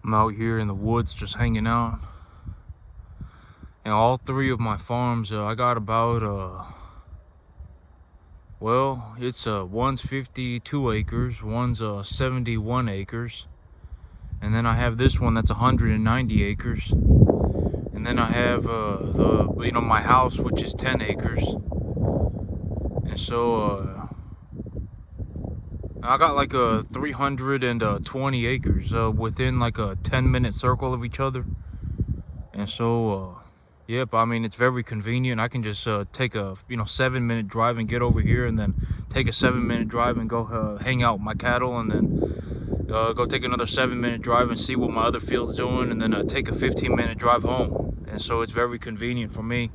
I'm out here in the woods just hanging out. And all three of my farms, I got about, well, it's one's 52 acres, one's 71 acres. And then I have this one that's 190 acres. And then I have my house, which is 10 acres. And so I got like 320 acres within like a 10-minute circle of each other. And so yep, I mean, it's very convenient. I can just take a 7-minute drive and get over here, and then take a 7-minute drive and go hang out with my cattle, and then go take another 7-minute drive and see what my other field's doing, and then take a 15-minute drive home. And so it's very convenient for me.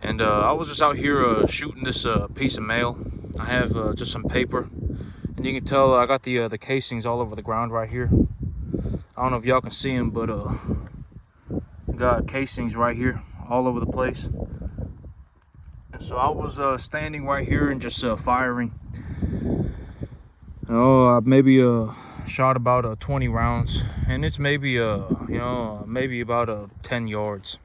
And I was just out here shooting this piece of mail. I have just some paper, and you can tell I got the casings all over the ground right here. I don't know if y'all can see them, but got casings right here all over the place. And so I was standing right here and just firing. I maybe shot about 20 rounds, and it's maybe maybe about 10 yards.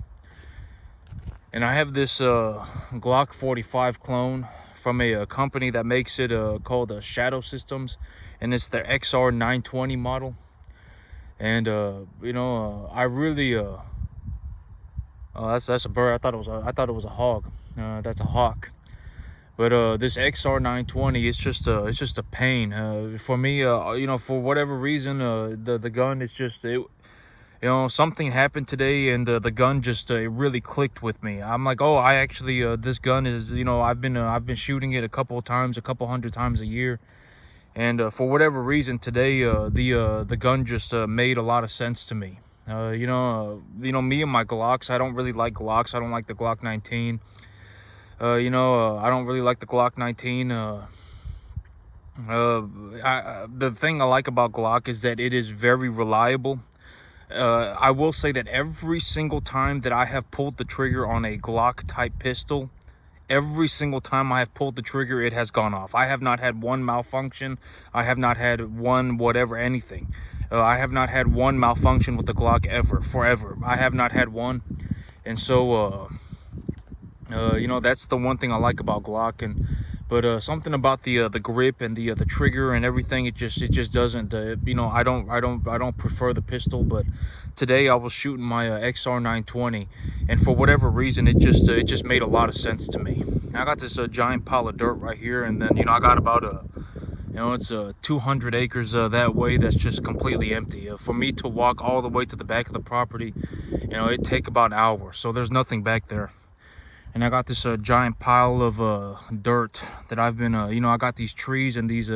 And I have this Glock 45 clone from a company that makes it called Shadow Systems, and it's their XR 920 model. And I really that's a bird. I thought it was a hog. That's a hawk. But this XR 920, it's just a pain for me. For whatever reason, the gun is just something happened today, and the gun just it really clicked with me. I'm like, oh, I actually this gun is I've been shooting it a couple hundred times a year, and for whatever reason today the gun just made a lot of sense to me. Me and my Glocks, I don't really like Glocks. I don't like the Glock 19. I don't really like the Glock 19. The thing I like about Glock is that it is very reliable. I will say that every single time that I have pulled the trigger on a Glock type pistol, every single time I have pulled the trigger, it has gone off. I have not had one malfunction. I have not had one whatever, anything. I have not had one malfunction with the Glock forever. I have not had one. And so, that's the one thing I like about Glock. But something about the grip and the trigger and everything, it just doesn't. I don't prefer the pistol. But today I was shooting my XR 920, and for whatever reason, it just made a lot of sense to me. I got this giant pile of dirt right here, and then I got about it's 200 acres that way that's just completely empty. For me to walk all the way to the back of the property, it'd take about an hour. So there's nothing back there. And I got this giant pile of dirt that I've been, I got these trees and these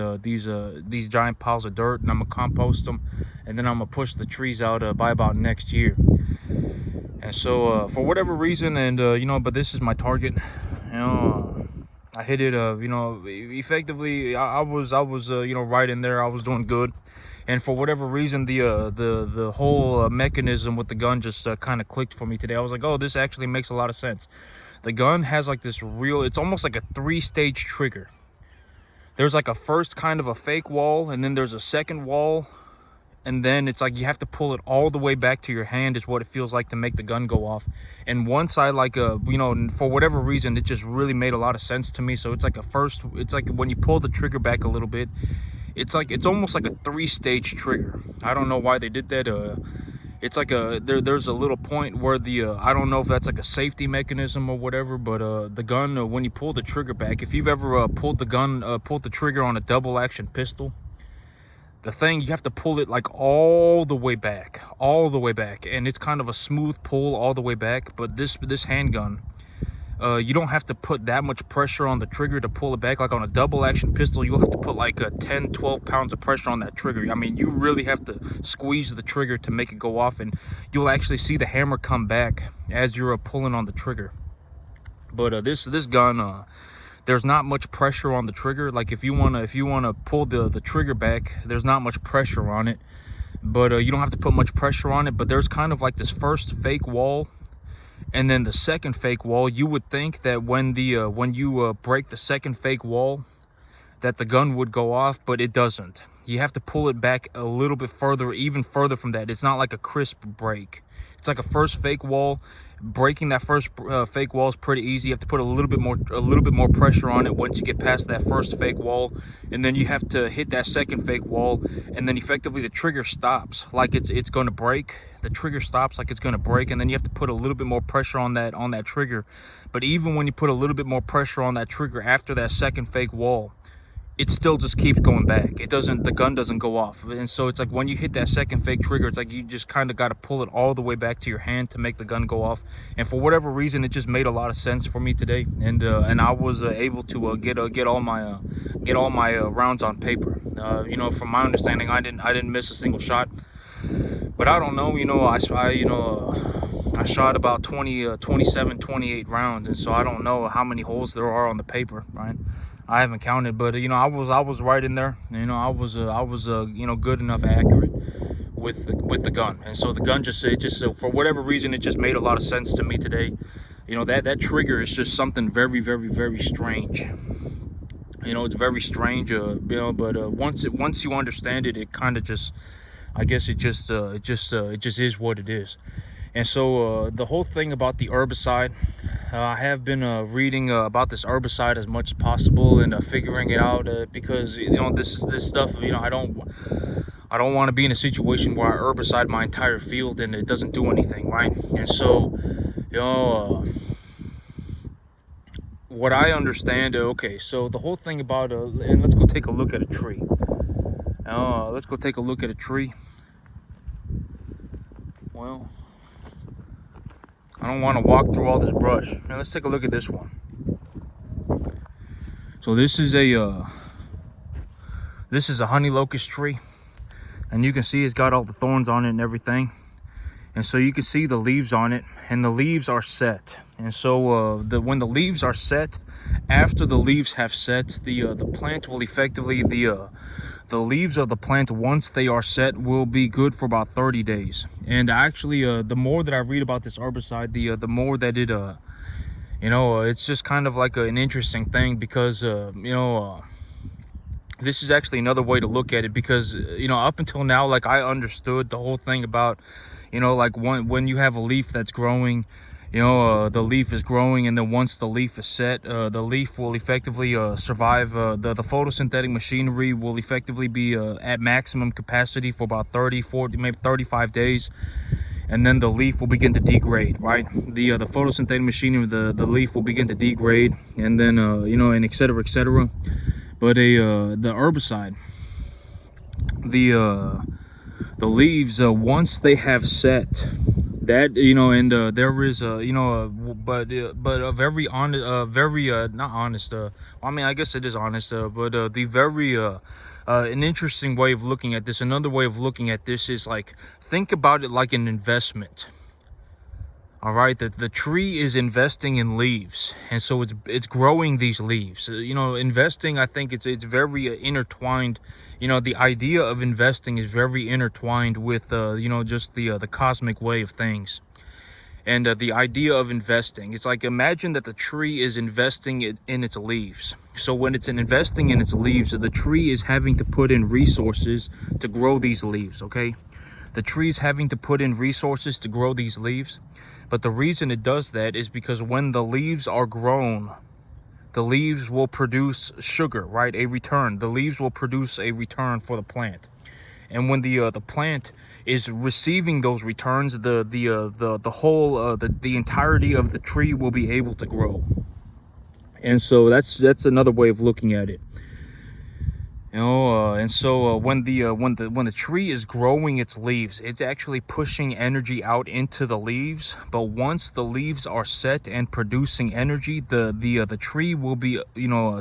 giant piles of dirt, and I'm gonna compost them, and then I'm gonna push the trees out by about next year. And so for whatever reason, and but this is my target. I hit it, effectively. I was right in there. I was doing good. And for whatever reason, the whole mechanism with the gun just kind of clicked for me today. I was like, oh, this actually makes a lot of sense. The gun has like this it's almost like a 3-stage trigger. There's like a first kind of a fake wall, and then there's a second wall, and then it's like you have to pull it all the way back to your hand is what it feels like to make the gun go off. And once I for whatever reason, it just really made a lot of sense to me. So it's like it's like when you pull the trigger back a little bit, it's almost like a 3-stage trigger. I don't know why they did that. It's like there's a little point where I don't know if that's like a safety mechanism or whatever, but the gun, when you pull the trigger back, if you've ever pulled the trigger on a double action pistol, the thing, you have to pull it like all the way back, and it's kind of a smooth pull all the way back. But this handgun, you don't have to put that much pressure on the trigger to pull it back. Like on a double action pistol, you'll have to put like 10-12 pounds of pressure on that trigger. I mean, you really have to squeeze the trigger to make it go off, and you'll actually see the hammer come back as you're pulling on the trigger. But this gun, there's not much pressure on the trigger. Like if you wanna pull the trigger back, there's not much pressure on it. But you don't have to put much pressure on it. But there's kind of like this first fake wall, and then the second fake wall. You would think that when you break the second fake wall, that the gun would go off, but it doesn't. you have to pull it back a little bit further, even further from that. It's not like a crisp break. It's like a first fake wall. Breaking that first fake wall is pretty easy. You have to put a little bit more pressure on it once you get past that first fake wall, and then you have to hit that second fake wall, and then effectively the trigger stops like it's going to break. The trigger stops like it's going to break, and then you have to put a little bit more pressure on that trigger. But even when you put a little bit more pressure on that trigger after that second fake wall, it still just keeps going back. The gun doesn't go off. And so it's like when you hit that second fake trigger, it's like you just kind of got to pull it all the way back to your hand to make the gun go off. And for whatever reason, it just made a lot of sense for me today, and I was able to get all my rounds on paper. From my understanding, I didn't miss a single shot. But I don't know, I shot about 27, 28 rounds, and so I don't know how many holes there are on the paper, right? I haven't counted, but I was right in there. I was good enough accurate with the gun. And so the gun just for whatever reason, it just made a lot of sense to me today. That trigger is just something very, very, very strange. It's very strange, but once you understand it, it kind of just, I guess it just is what it is. And so the whole thing about the herbicide, I have been reading about this herbicide as much as possible and figuring it out, because this stuff, I don't want to be in a situation where I herbicide my entire field and it doesn't do anything, right? And so what I understand, okay, so the whole thing about and let's go take a look at a tree. Let's go take a look at a tree. Well, I don't want to walk through all this brush. Now let's take a look at this one. So this is a honey locust tree, and you can see it's got all the thorns on it and everything. And so you can see the leaves on it, and the leaves are set. And so when the leaves are set, after the leaves have set, the plant will effectively the leaves of the plant, once they are set, will be good for about 30 days. And actually, the more that I read about this herbicide, the more that it, it's just kind of like an interesting thing, because, this is actually another way to look at it, because, up until now, like, I understood the whole thing about, like when you have a leaf that's growing, the leaf is growing, and then once the leaf is set, the leaf will effectively survive. The photosynthetic machinery will effectively be at maximum capacity for about 30, 40, maybe 35 days. And then the leaf will begin to degrade, right? The photosynthetic machinery, the leaf will begin to degrade, and then, and et cetera, et cetera. But the herbicide, the leaves, once they have set, that and there is but a very honest, not honest, I mean, I guess it is honest, but the very an interesting way of looking at this, another way of looking at this is, like, think about it like an investment. All right, the tree is investing in leaves, and so it's growing these leaves. Investing, I think it's very intertwined. The idea of investing is very intertwined with just the cosmic way of things. And the idea of investing, it's like, imagine that the tree is investing in its leaves. So when it's investing in its leaves, the tree is having to put in resources to grow these leaves, okay? The tree is having to put in resources to grow these leaves. But the reason it does that is because when the leaves are grown, the leaves will produce sugar, right? A return. The leaves will produce a return for the plant. And when the plant is receiving those returns, the entirety of the tree will be able to grow. And so that's another way of looking at it. And so when the tree is growing its leaves, it's actually pushing energy out into the leaves. But once the leaves are set and producing energy, the tree will be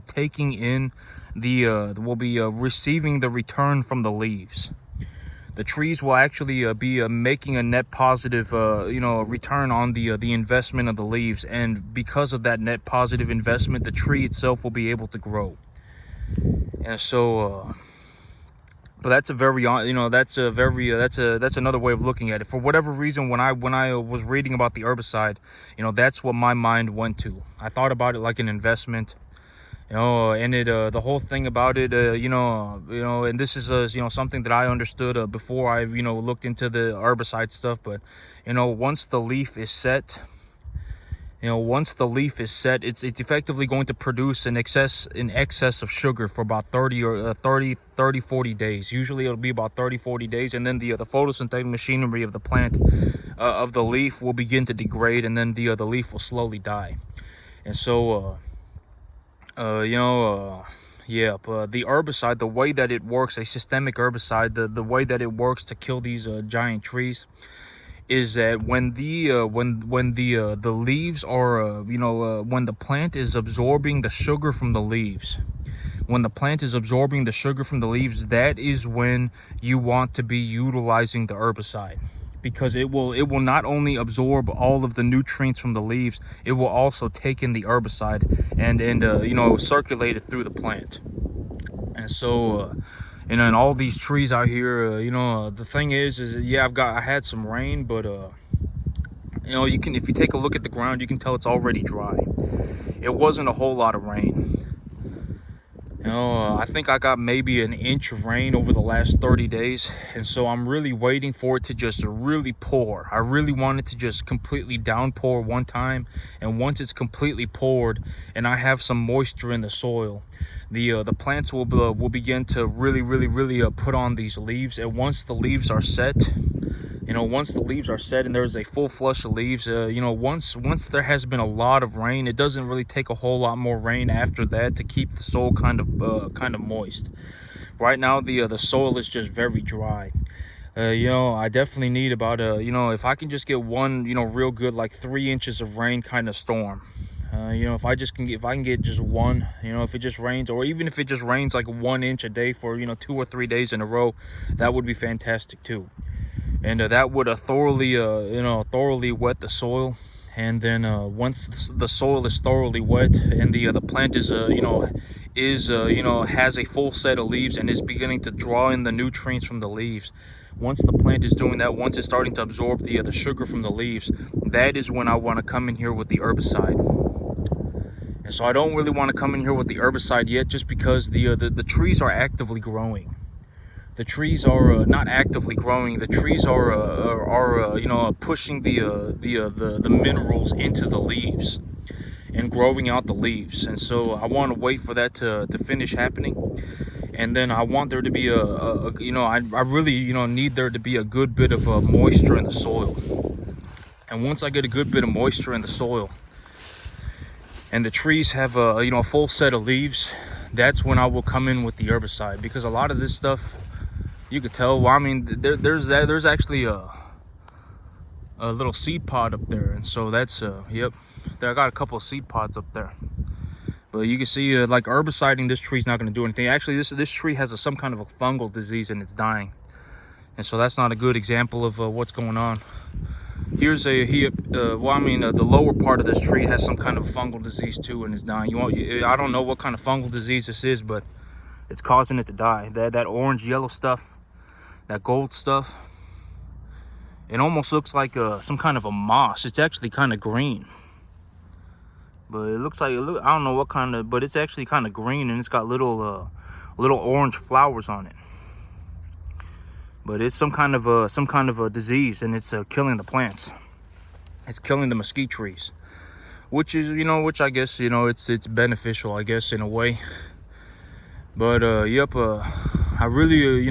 taking in will be receiving the return from the leaves. The trees will actually be making a net positive return on the investment of the leaves, and because of that net positive investment, the tree itself will be able to grow. And so but that's another way of looking at it. For whatever reason, when I was reading about the herbicide, that's what my mind went to. I thought about it like an investment. And the whole thing about it, and this is something that I understood before I looked into the herbicide stuff. But once the leaf is set, it's effectively going to produce an excess of sugar for about 40 days. Usually it'll be about 30-40 days, and then the photosynthetic machinery of the plant, of the leaf, will begin to degrade, and then the leaf will slowly die. And so the herbicide, the way that it works, a systemic herbicide, the way that it works to kill these giant trees, is that when the leaves are when the plant is absorbing the sugar from the leaves, that is when you want to be utilizing the herbicide, because it will not only absorb all of the nutrients from the leaves, it will also take in the herbicide and circulate it through the plant. And so and all these trees out here, the thing is yeah, I had some rain, but if you take a look at the ground, you can tell it's already dry. It wasn't a whole lot of rain. I think I got maybe an inch of rain over the last 30 days. And so I'm really waiting for it to just really pour. I really want it to just completely downpour one time. And once it's completely poured and I have some moisture in the soil, the plants will begin to really put on these leaves. And once the leaves are set, and there's a full flush of leaves, once there has been a lot of rain, it doesn't really take a whole lot more rain after that to keep the soil kind of moist. Right now the soil is just very dry. I definitely need about if I can just get one real good, like 3 inches of rain kind of storm. If I can get just one, if it just rains, or even if it just rains like 1 inch a day for 2 or 3 days in a row, that would be fantastic too. And that would thoroughly wet the soil. And then once the soil is thoroughly wet and the plant is has a full set of leaves and is beginning to draw in the nutrients from the leaves, once the plant is doing that, once it's starting to absorb the sugar from the leaves, that is when I want to come in here with the herbicide. And so I don't really want to come in here with the herbicide yet, just because the trees are actively growing. The trees are not actively growing. The trees are pushing the minerals into the leaves and growing out the leaves. And so I want to wait for that to finish happening. And then I want there to be I really need there to be a good bit of moisture in the soil. And once I get a good bit of moisture in the soil and the trees have a full set of leaves, that's when I will come in with the herbicide. Because a lot of this stuff, you could tell, well, I mean, there's actually a little seed pod up there. And so that's yep, I got a couple of seed pods up there. But you can see like herbiciding this tree's not going to do anything. Actually, this tree has some kind of a fungal disease and it's dying. And so that's not a good example of what's going on. Here's the lower part of this tree has some kind of fungal disease too and it's dying. I don't know what kind of fungal disease this is, but it's causing it to die. That orange yellow stuff, that gold stuff, it almost looks like some kind of a moss. It's actually kind of green, but it looks like, I don't know what kind of, but it's actually kind of green, and it's got little orange flowers on it. But it's some kind of a disease, and it's killing the plants. It's killing the mesquite trees, which is which I guess it's beneficial, I guess, in a way. But I really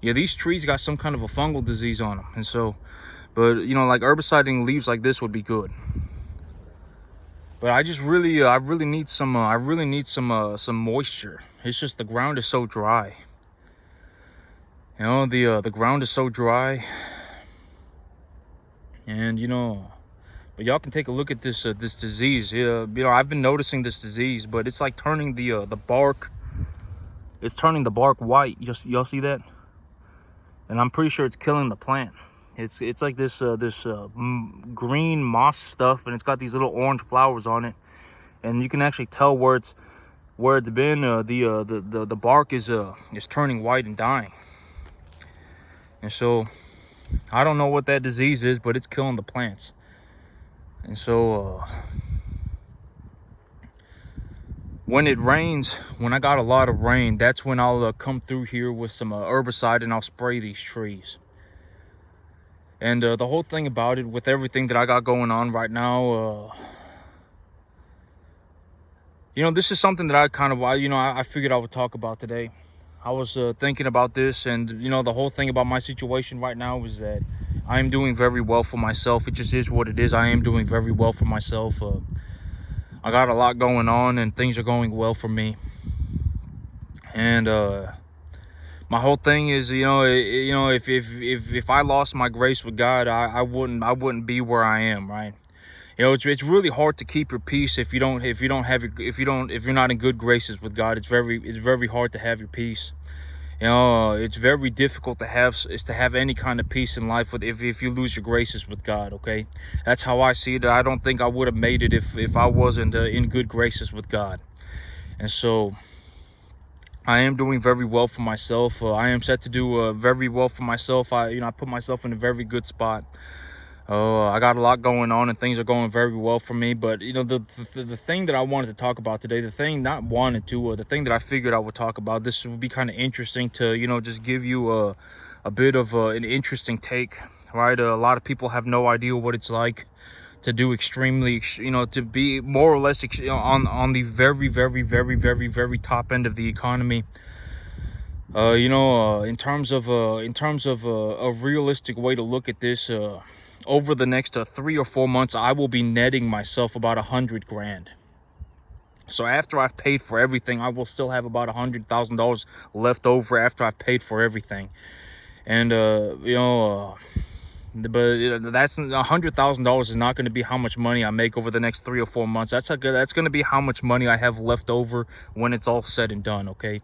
yeah, these trees got some kind of a fungal disease on them. And so, but like herbiciding leaves like this would be good. But I just really I really need some moisture. It's just the ground is so dry. The ground is so dry. And but y'all can take a look at this this disease. I've been noticing this disease, but it's like turning the bark. It's turning the bark white. Y'all see that? And I'm pretty sure it's killing the plant. It's like this green moss stuff, and it's got these little orange flowers on it, and you can actually tell where it's been. The bark is turning white and dying. And so I don't know what that disease is, but it's killing the plants. And so when it rains, when I got a lot of rain, that's when I'll come through here with some herbicide and I'll spray these trees. And the whole thing about it, with everything that I got going on right now, this is something that I figured I would talk about today. I was thinking about this, and the whole thing about my situation right now is that I am doing very well for myself. It just is what it is. I am doing very well for myself. I got a lot going on, and things are going well for me. And my whole thing is, if I lost my grace with God, I wouldn't be where I am, right? It's really hard to keep your peace if you're not in good graces with God. It's very hard to have your peace. It's very difficult to have any kind of peace in life if you lose your graces with God. Okay, that's how I see it. I don't think I would have made it if I wasn't in good graces with God. And so I am doing very well for myself. I am set to do very well for myself. I put myself in a very good spot. I got a lot going on, and things are going very well for me. But the thing that I wanted to talk about today, the thing that I figured I would talk about, this would be kind of interesting to just give you a bit of an interesting take, right? A lot of people have no idea what it's like to do extremely, to be more or less on the very, very, very, very, very top end of the economy. In terms of a realistic way to look at this, over the next 3 or 4 months, I will be netting myself about $100 grand. So after I've paid for everything, I will still have about $100,000 left over after I've paid for everything. And but that's $100,000 is not going to be how much money I make over the next 3 or 4 months. That's going to be how much money I have left over when it's all said and done. Okay.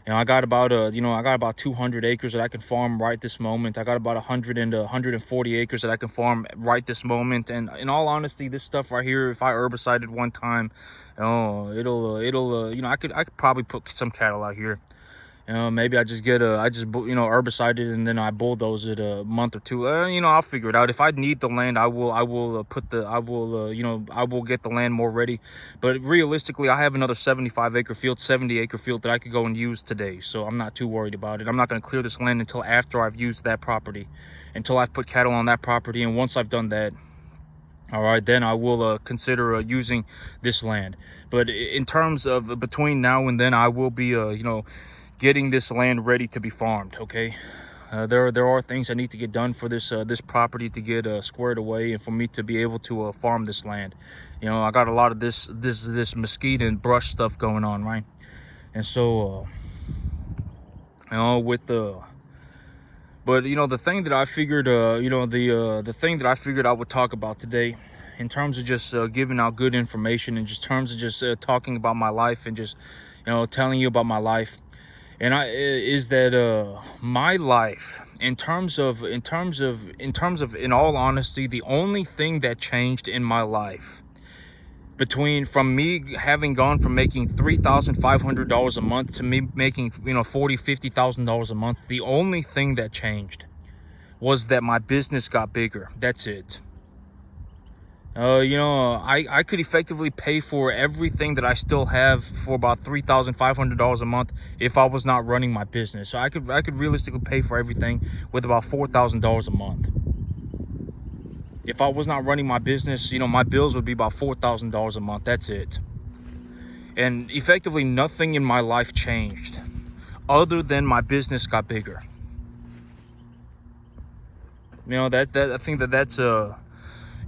I got about 200 acres that I can farm right this moment. I got about 140 acres that I can farm right this moment. And in all honesty, this stuff right here, if I herbicide it one time, I could probably put some cattle out here. Maybe I just herbicide it, and then I bulldoze it a month or two. I'll figure it out. If I need the land, I will get the land more ready. But realistically, I have another 70 acre field that I could go and use today. So I'm not too worried about it. I'm not going to clear this land until after I've used that property, until I've put cattle on that property. And once I've done that, all right, then I will consider using this land. But in terms of between now and then, I will be, getting this land ready to be farmed. Okay, there are things I need to get done for this property to get squared away, and for me to be able to farm this land. I got a lot of this mesquite and brush stuff going on, right? And so but the thing that I figured the thing that I figured I would talk about today, in terms of just giving out good information, and just terms of just talking about my life, and just telling you about my life. And is that my life, in all honesty, the only thing that changed in my life from me having gone from making $3,500 a month to me making $40,000-$50,000 a month, the only thing that changed was that my business got bigger. That's it. I could effectively pay for everything that I still have for about $3,500 a month if I was not running my business. So I could realistically pay for everything with about $4,000 a month. If I was not running my business, my bills would be about $4,000 a month. That's it. And effectively nothing in my life changed other than my business got bigger. I think that's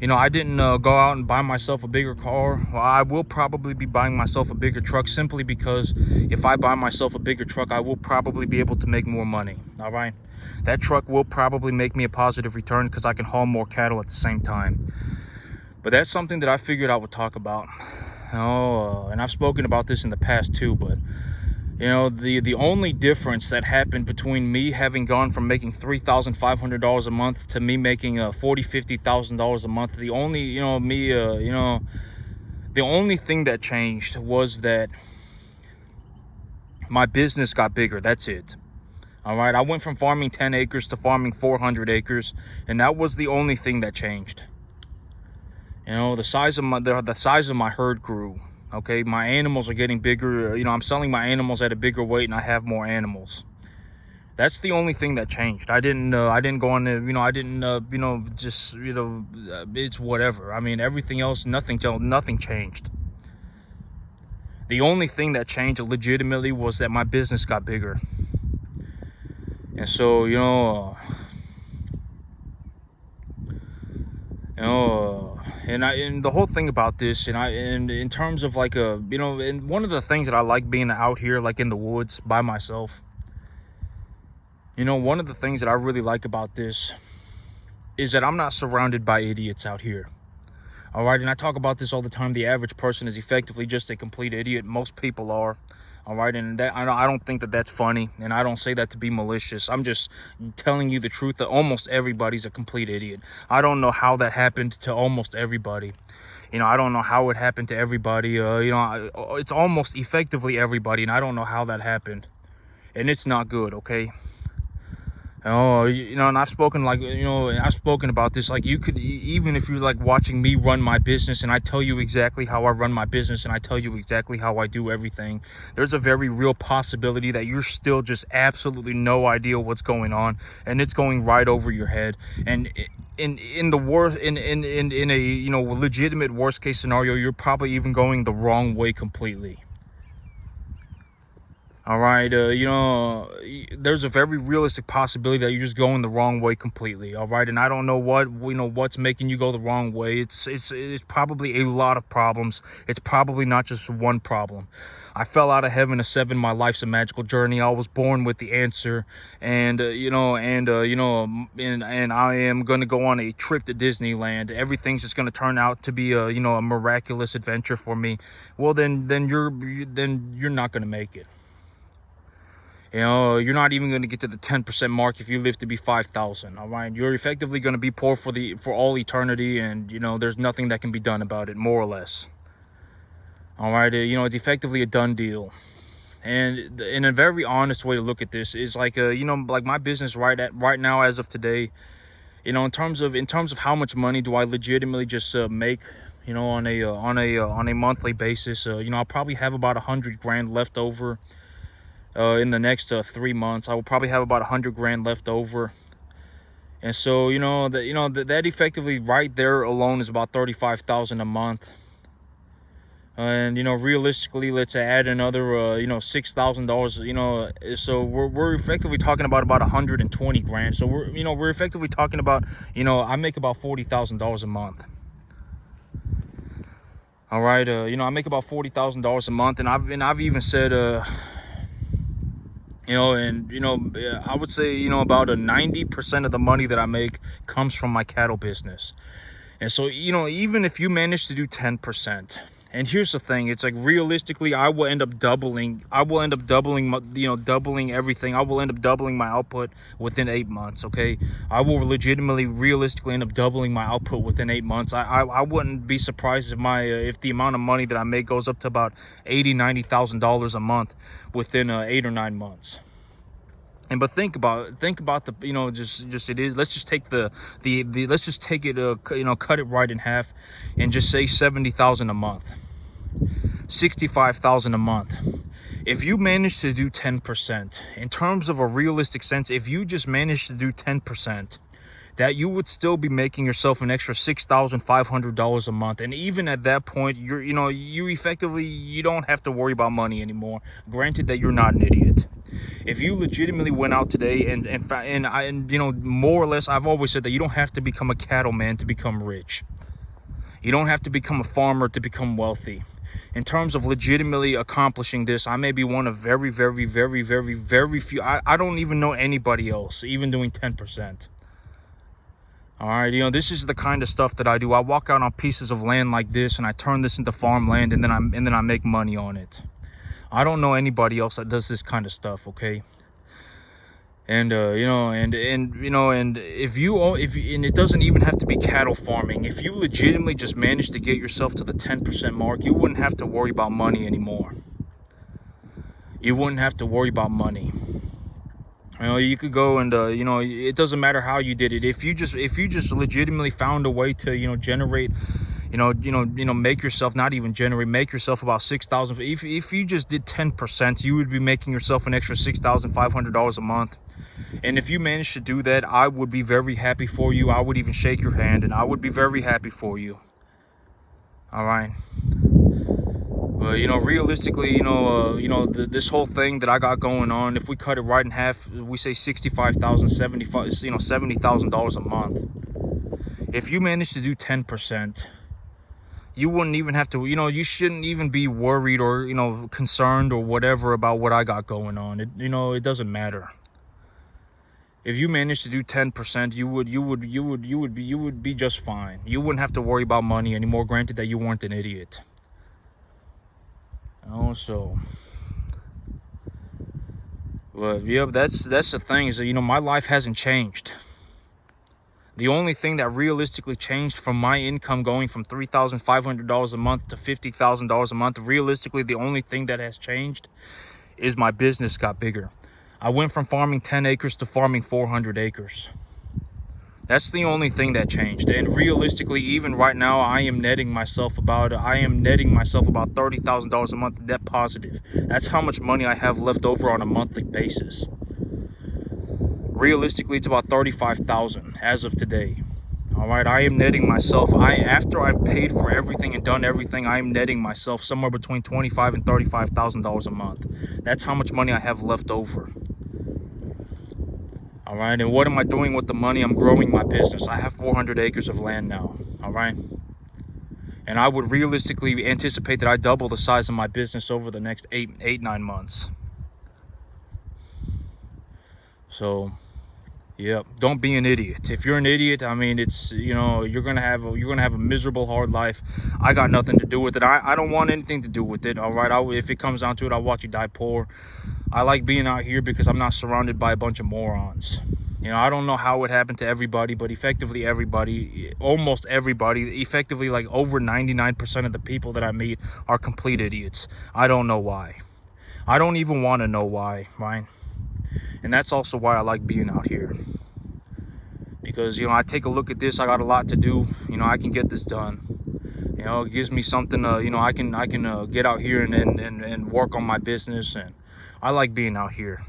I didn't go out and buy myself a bigger car. Well, I will probably be buying myself a bigger truck, simply because if I buy myself a bigger truck, I will probably be able to make more money. All right. That truck will probably make me a positive return because I can haul more cattle at the same time. But that's something that I figured I would talk about. And I've spoken about this in the past too, but the only difference that happened between me having gone from making $3,500 a month to me making $40,000-$50,000 a month, the only thing that changed was that my business got bigger. That's it. All right, I went from farming 10 acres to farming 400 acres, and that was the only thing that changed. The size of my herd grew. Okay, my animals are getting bigger. I'm selling my animals at a bigger weight, and I have more animals. That's the only thing that changed. I didn't go on the, I didn't, just, it's whatever. I mean, everything else, nothing changed. The only thing that changed legitimately was that my business got bigger. And so, and the whole thing about this, and in terms of like and one of the things that I like being out here, like in the woods by myself, one of the things that I really like about this is that I'm not surrounded by idiots out here. All right, and I talk about this all the time. The average person is effectively just a complete idiot. Most people are. All right, and that I don't think that that's funny, and I don't say that to be malicious. I'm just telling you the truth that almost everybody's a complete idiot. I don't know how that happened to almost everybody. I don't know how it happened to everybody. It's almost effectively everybody, and I don't know how that happened. And it's not good, okay? And I've spoken about this. Like, you could, even if you're like watching me run my business and I tell you exactly how I run my business and I tell you exactly how I do everything, there's a very real possibility that you're still just absolutely no idea what's going on, and it's going right over your head. And in the worst, in a legitimate worst case scenario, you're probably even going the wrong way completely. All right, there's a very realistic possibility that you're just going the wrong way completely. All right, and I don't know what's making you go the wrong way. It's probably a lot of problems. It's probably not just one problem. I fell out of heaven to seven. My life's a magical journey. I was born with the answer, and and I am gonna go on a trip to Disneyland. Everything's just gonna turn out to be a miraculous adventure for me. Well, then you're not gonna make it. You're not even going to get to the 10% mark if you live to be 5,000. All right, you're effectively going to be poor for all eternity, and there's nothing that can be done about it, more or less. All right, it's effectively a done deal. And in a very honest way to look at this is like like my business right now as of today, in terms of how much money do I legitimately just make, on a monthly basis. I'll probably have about 100 grand left over. In the next 3 months, I will probably have about 100 grand left over. And so that effectively right there alone is about 35,000 a month. And realistically, let's add another $6,000. So we're effectively talking about 120 grand. So we're effectively talking about I make about $40,000 a month. All right, I make about $40,000 a month, and I've even said I would say, about 90% of the money that I make comes from my cattle business. And so, even if you manage to do 10%, and here's the thing, it's like realistically, I will end up doubling doubling everything. I will end up doubling my output within 8 months, okay? I will legitimately, realistically end up doubling my output within 8 months. I wouldn't be surprised if the amount of money that I make goes up to about $90,000 a month within 8 or 9 months. But think about the just it is. Let's just take let's just take it cut it right in half, and just say 70,000 a month, 65,000 a month. If you manage to do 10%, in terms of a realistic sense, if you just manage to do 10%, that you would still be making yourself an extra $6,500 a month. And even at that point, you effectively, you don't have to worry about money anymore. Granted that you're not an idiot. If you legitimately went out today and more or less, I've always said that you don't have to become a cattleman to become rich. You don't have to become a farmer to become wealthy. In terms of legitimately accomplishing this, I may be one of very, very, very, very, very few. I don't even know anybody else even doing 10%. All right, this is the kind of stuff that I do. I walk out on pieces of land like this, and I turn this into farmland, and then I make money on it. I don't know anybody else that does this kind of stuff, okay? And and it doesn't even have to be cattle farming. If you legitimately just manage to get yourself to the 10% mark, you wouldn't have to worry about money anymore. You wouldn't have to worry about money. You could go and it doesn't matter how you did it. If you just legitimately found a way to generate Make yourself, not even generate, make yourself about 6,000. If you just did 10%, you would be making yourself an extra $6,500 a month. And if you manage to do that, I would be very happy for you. I would even shake your hand, and I would be very happy for you. All right. But realistically, this whole thing that I got going on, if we cut it right in half, we say 65,000, 75, $70,000 a month. If you manage to do 10%, you wouldn't even have to, you shouldn't even be worried or, concerned or whatever about what I got going on. It doesn't matter. If you manage to do 10%, you would be just fine. You wouldn't have to worry about money anymore, granted that you weren't an idiot. But yep, that's the thing, is that my life hasn't changed. The only thing that realistically changed from my income going from $3,500 a month to $50,000 a month, realistically the only thing that has changed is my business got bigger. I went from farming 10 acres to farming 400 acres. That's the only thing that changed. And realistically, even right now, I am netting myself about $30,000 a month net positive. That's how much money I have left over on a monthly basis. Realistically, it's about $35,000 as of today. All right, I am netting myself. After I've paid for everything and done everything, I am netting myself somewhere between $25,000 and $35,000 a month. That's how much money I have left over. All right, and what am I doing with the money? I'm growing my business. I have 400 acres of land now. All right, and I would realistically anticipate that I double the size of my business over the next 9 months. So, yep, don't be an idiot. If you're an idiot, I mean, it's you're gonna have a miserable, hard life. I got nothing to do with it. I don't want anything to do with it. All right, if it comes down to it, I'll watch you die poor. I like being out here because I'm not surrounded by a bunch of morons. I don't know how it happened to everybody, but effectively everybody, almost everybody, effectively like over 99% of the people that I meet are complete idiots. I don't know why. I don't even want to know why, right? And that's also why I like being out here. Because, I take a look at this, I got a lot to do. I can get this done. It gives me something, I can get out here and work on my business, and I like being out here.